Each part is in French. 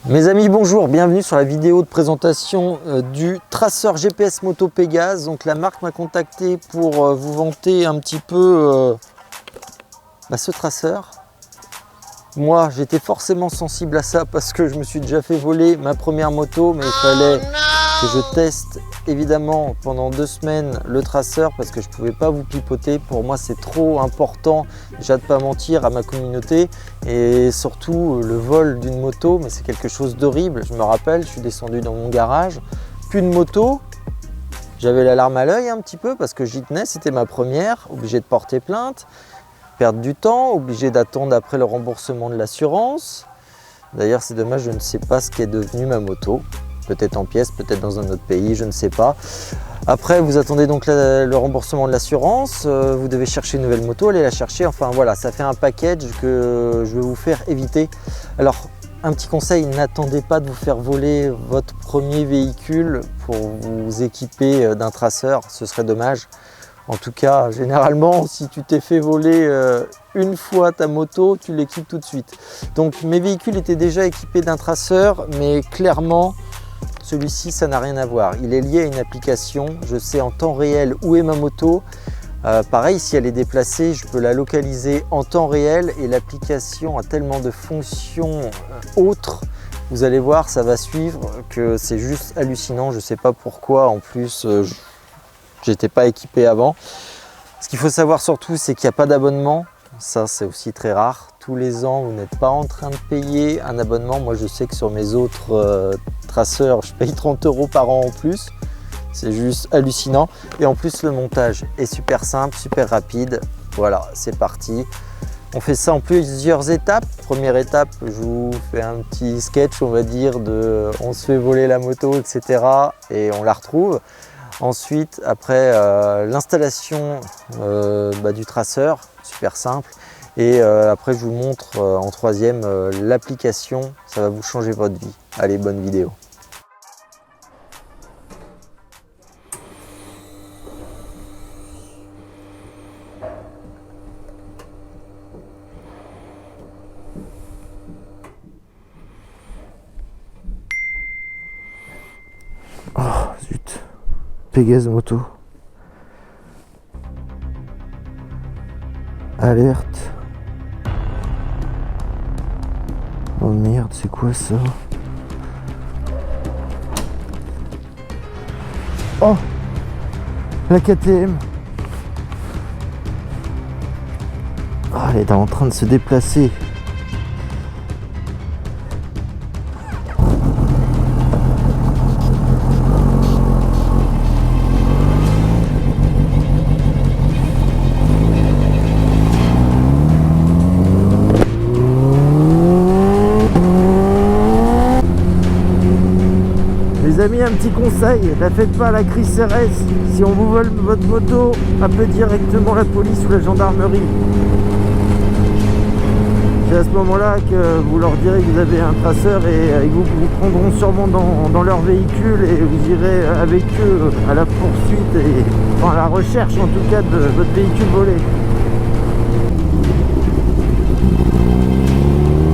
Mes amis, bonjour, bienvenue sur la vidéo de présentation du traceur GPS Moto Pégase. Donc la marque m'a contacté pour vous vanter un petit peu ce traceur. Moi, j'étais forcément sensible à ça parce que je me suis déjà fait voler ma première moto, mais il fallait que je teste évidemment pendant 2 semaines le traceur parce que je ne pouvais pas vous pipoter. Pour moi, c'est trop important déjà de ne pas mentir à ma communauté, et surtout le vol d'une moto, mais c'est quelque chose d'horrible. Je me rappelle, je suis descendu dans mon garage, plus de moto, j'avais la larme à l'œil un petit peu parce que j'y tenais, c'était ma première, obligé de porter plainte, perdre du temps, obligé d'attendre après le remboursement de l'assurance. D'ailleurs, c'est dommage, je ne sais pas ce qu'est devenu ma moto. Peut-être en pièces, peut-être dans un autre pays, je ne sais pas. Après, vous attendez donc le remboursement de l'assurance, vous devez chercher une nouvelle moto, aller la chercher. Enfin voilà, ça fait un package que je vais vous faire éviter. Alors, un petit conseil, n'attendez pas de vous faire voler votre premier véhicule pour vous équiper d'un traceur, ce serait dommage. En tout cas, généralement, si tu t'es fait voler une fois ta moto, tu l'équipes tout de suite. Donc mes véhicules étaient déjà équipés d'un traceur, mais clairement, celui-ci, ça n'a rien à voir. Il est lié à une application, je sais en temps réel où est ma moto. Pareil, si elle est déplacée, je peux la localiser en temps réel et l'application a tellement de fonctions autres. Vous allez voir, ça va suivre, que c'est juste hallucinant. Je ne sais pas pourquoi, en plus, j'étais pas équipé avant. Ce qu'il faut savoir surtout, c'est qu'il n'y a pas d'abonnement. Ça, c'est aussi très rare. Tous les ans, vous n'êtes pas en train de payer un abonnement. Moi, je sais que sur mes autres traceurs, je paye 30 € par an en plus. C'est juste hallucinant. Et en plus, le montage est super simple, super rapide. Voilà, c'est parti. On fait ça en plusieurs étapes. Première étape, je vous fais un petit sketch, on va dire, de on se fait voler la moto, etc. Et on la retrouve. Ensuite, après l'installation du traceur, super simple. Et après, je vous montre en troisième l'application. Ça va vous changer votre vie. Allez, bonne vidéo. Oh zut, Pégase moto. Alerte. Oh merde, c'est quoi ça? Oh, la KTM. Oh, elle est en train de se déplacer. Les amis, un petit conseil, ne faites pas la crise CRS. Si on vous vole votre moto, appelez directement la police ou la gendarmerie. C'est à ce moment-là que vous leur direz que vous avez un traceur et ils vous prendront sûrement dans leur véhicule et vous irez avec eux à la poursuite et à la recherche en tout cas de votre véhicule volé.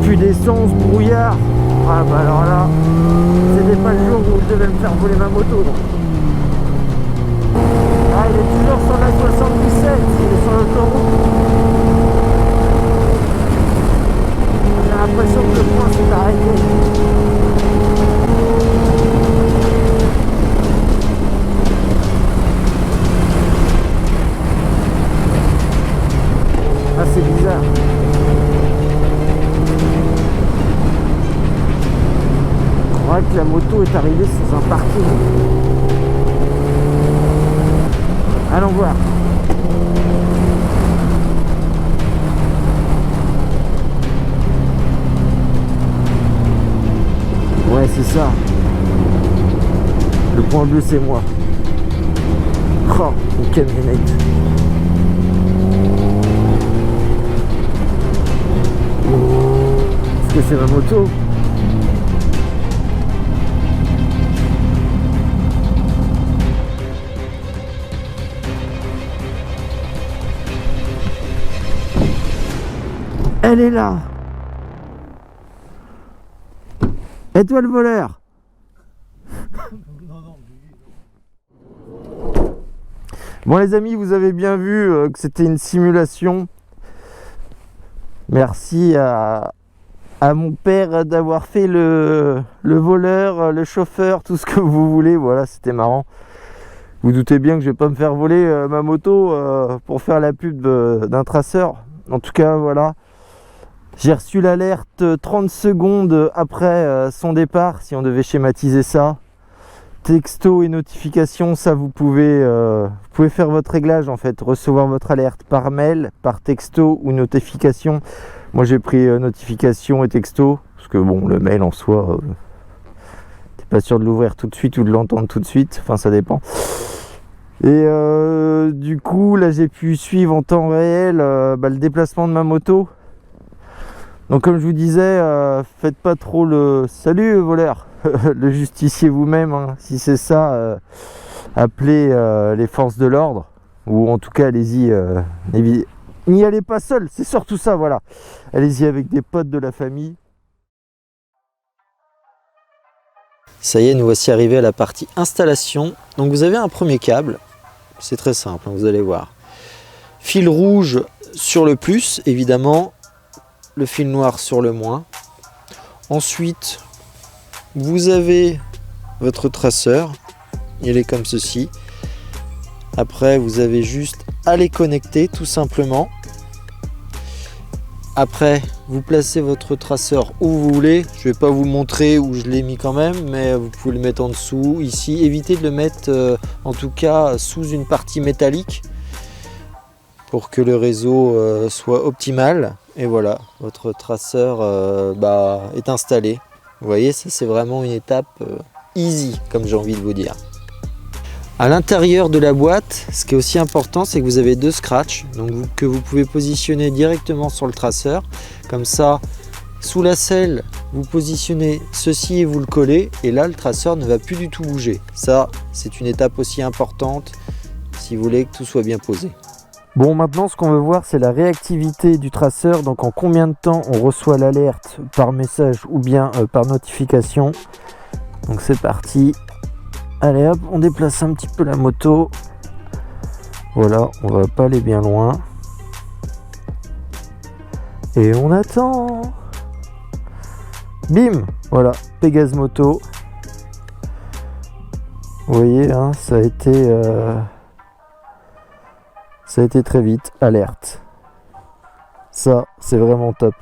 Plus d'essence, brouillard. Ah bah alors là, c'était pas le jour où je devais me faire voler ma moto. Donc. Ah, il est toujours sur la 77, il est sur l'autoroute. J'ai l'impression que le point s'est arrêté. Ah, c'est bizarre. Je crois que la moto est arrivée sous un parking. Allons voir. Ouais, c'est ça. Le point bleu, c'est moi. Oh, une camionnette. Est-ce que c'est ma moto? Elle est là. Et toi le voleur? Bon les amis, vous avez bien vu que c'était une simulation. Merci à mon père d'avoir fait le voleur, le chauffeur, tout ce que vous voulez. Voilà, c'était marrant. Vous doutez bien que je vais pas me faire voler ma moto pour faire la pub d'un traceur. En tout cas, voilà. J'ai reçu l'alerte 30 secondes après son départ, si on devait schématiser ça. Texto et notification, ça vous pouvez faire votre réglage en fait, recevoir votre alerte par mail, par texto ou notification. Moi j'ai pris notification et texto, parce que bon, le mail en soi, t'es pas sûr de l'ouvrir tout de suite ou de l'entendre tout de suite, enfin ça dépend. Et du coup là j'ai pu suivre en temps réel le déplacement de ma moto. Donc comme je vous disais, faites pas trop le salut voleur, le justicier vous-même, hein. Si c'est ça, appelez les forces de l'ordre, ou en tout cas allez-y, n'y allez pas seul, c'est surtout ça, voilà. Allez-y avec des potes de la famille. Ça y est, nous voici arrivés à la partie installation. Donc vous avez un premier câble, c'est très simple, hein, vous allez voir. Fil rouge sur le plus, évidemment, le fil noir sur le moins. Ensuite, vous avez votre traceur, il est comme ceci. Après, vous avez juste à les connecter tout simplement. Après, vous placez votre traceur où vous voulez. Je ne vais pas vous montrer où je l'ai mis quand même, mais vous pouvez le mettre en dessous, ici. Évitez de le mettre en tout cas sous une partie métallique pour que le réseau soit optimal. Et voilà, votre traceur est installé. Vous voyez, ça c'est vraiment une étape easy, comme j'ai envie de vous dire. À l'intérieur de la boîte, ce qui est aussi important, c'est que vous avez deux scratchs donc que vous pouvez positionner directement sur le traceur. Comme ça, sous la selle, vous positionnez ceci et vous le collez. Et là, le traceur ne va plus du tout bouger. Ça, c'est une étape aussi importante si vous voulez que tout soit bien posé. Bon, maintenant, ce qu'on veut voir, c'est la réactivité du traceur. Donc, en combien de temps on reçoit l'alerte par message ou bien par notification. Donc, c'est parti. Allez hop, on déplace un petit peu la moto. Voilà, on va pas aller bien loin. Et on attend. Bim, voilà, Pégase Moto. Vous voyez, hein, ça a été très vite. Alerte. Ça, c'est vraiment top.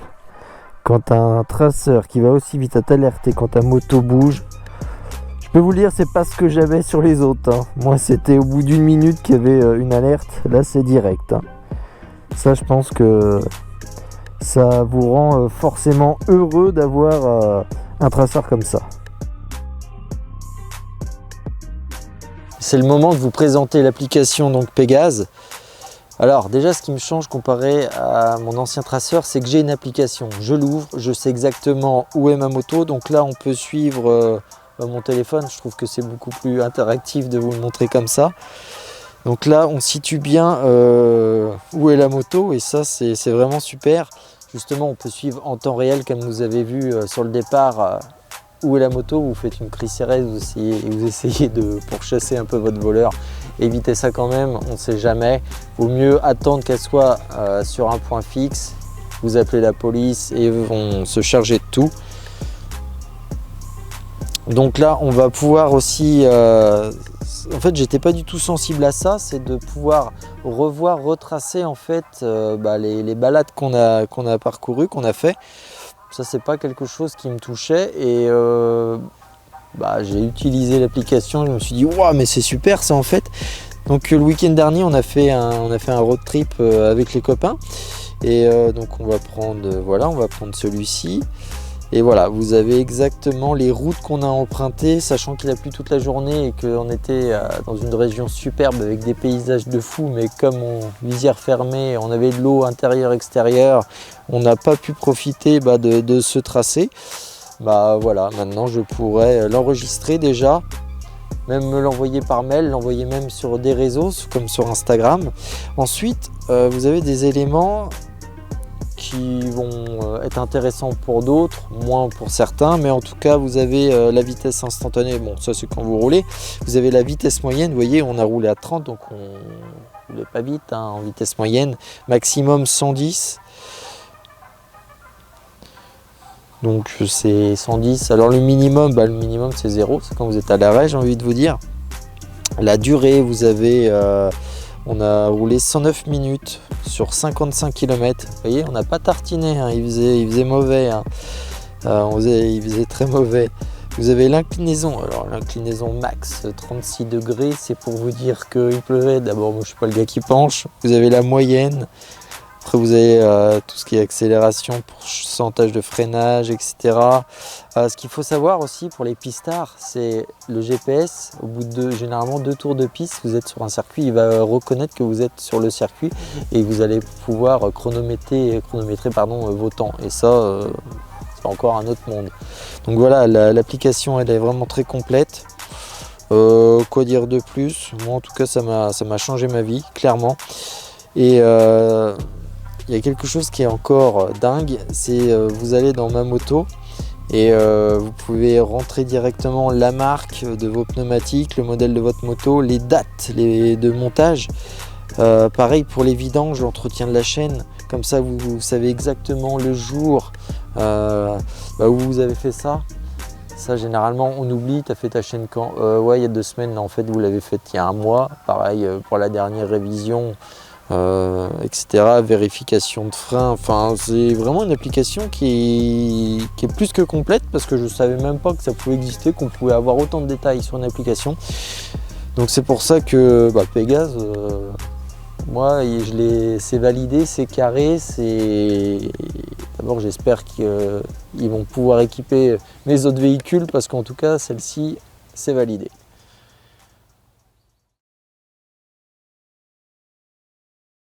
Quand t'as un traceur qui va aussi vite à t'alerter quand ta moto bouge, je peux vous le dire, c'est pas ce que j'avais sur les autres, hein. Moi, c'était au bout d'une minute qu'il y avait une alerte. Là, c'est direct, hein. Ça, je pense que ça vous rend forcément heureux d'avoir un traceur comme ça. C'est le moment de vous présenter l'application donc Pégase. Alors déjà, ce qui me change comparé à mon ancien traceur, c'est que j'ai une application. Je l'ouvre, je sais exactement où est ma moto. Donc là, on peut suivre mon téléphone. Je trouve que c'est beaucoup plus interactif de vous le montrer comme ça. Donc là, on situe bien où est la moto et ça, c'est vraiment super. Justement, on peut suivre en temps réel, comme vous avez vu sur le départ, où est la moto. Vous faites une crise CRS, vous essayez de pourchasser un peu votre voleur. Évitez ça quand même, on ne sait jamais. Vaut mieux attendre qu'elle soit sur un point fixe. Vous appelez la police et ils vont se charger de tout. Donc là, on va pouvoir aussi... en fait, j'étais pas du tout sensible à ça, c'est de pouvoir retracer en fait les balades qu'on a parcourues, qu'on a fait. Ça, c'est pas quelque chose qui me touchait et j'ai utilisé l'application. Je me suis dit, waouh, mais c'est super ça en fait. Donc le week-end dernier, on a fait un road trip avec les copains et donc on va prendre celui-ci. Et voilà, vous avez exactement les routes qu'on a empruntées, sachant qu'il a plu toute la journée et qu'on était dans une région superbe avec des paysages de fou, mais comme on visière fermée, on avait de l'eau intérieure, extérieure, on n'a pas pu profiter de ce tracé. Voilà, maintenant je pourrais l'enregistrer déjà, même me l'envoyer par mail, l'envoyer même sur des réseaux comme sur Instagram. Ensuite, vous avez des éléments qui vont être intéressants pour d'autres, moins pour certains, mais en tout cas vous avez la vitesse instantanée, bon ça c'est quand vous roulez, vous avez la vitesse moyenne, vous voyez on a roulé à 30 donc on ne roulait pas vite hein, en vitesse moyenne, maximum 110. Donc c'est 110, alors le minimum c'est 0, c'est quand vous êtes à l'arrêt j'ai envie de vous dire. La durée, vous avez, on a roulé 109 minutes sur 55 km. Vous voyez, on n'a pas tartiné, hein, il faisait mauvais. Hein. Il faisait très mauvais. Vous avez l'inclinaison, alors l'inclinaison max 36 degrés, c'est pour vous dire qu'il pleuvait. D'abord, moi je ne suis pas le gars qui penche. Vous avez la moyenne. Après, vous avez tout ce qui est accélération, pourcentage de freinage, etc. Ce qu'il faut savoir aussi pour les pistards, c'est le GPS. Au bout de généralement 2 tours de piste, vous êtes sur un circuit, il va reconnaître que vous êtes sur le circuit et vous allez pouvoir chronométrer vos temps. Et ça, c'est encore un autre monde. Donc voilà, l'application, elle est vraiment très complète. Quoi dire de plus? Moi, en tout cas, ça m'a changé ma vie, clairement. Et il y a quelque chose qui est encore dingue, c'est vous allez dans ma moto et vous pouvez rentrer directement la marque de vos pneumatiques, le modèle de votre moto, les dates de montage. Pareil pour les vidanges, l'entretien de la chaîne, comme ça vous savez exactement le jour où vous avez fait ça. Ça généralement on oublie, tu as fait ta chaîne quand? Ouais, il y a 2 semaines, là, en fait vous l'avez faite il y a 1 mois. Pareil pour la dernière révision. Etc. Vérification de frein, enfin c'est vraiment une application qui est plus que complète parce que je ne savais même pas que ça pouvait exister, qu'on pouvait avoir autant de détails sur une application. Donc c'est pour ça que Pégase, moi c'est validé, c'est carré, d'abord j'espère qu'ils vont pouvoir équiper mes autres véhicules parce qu'en tout cas celle-ci c'est validé.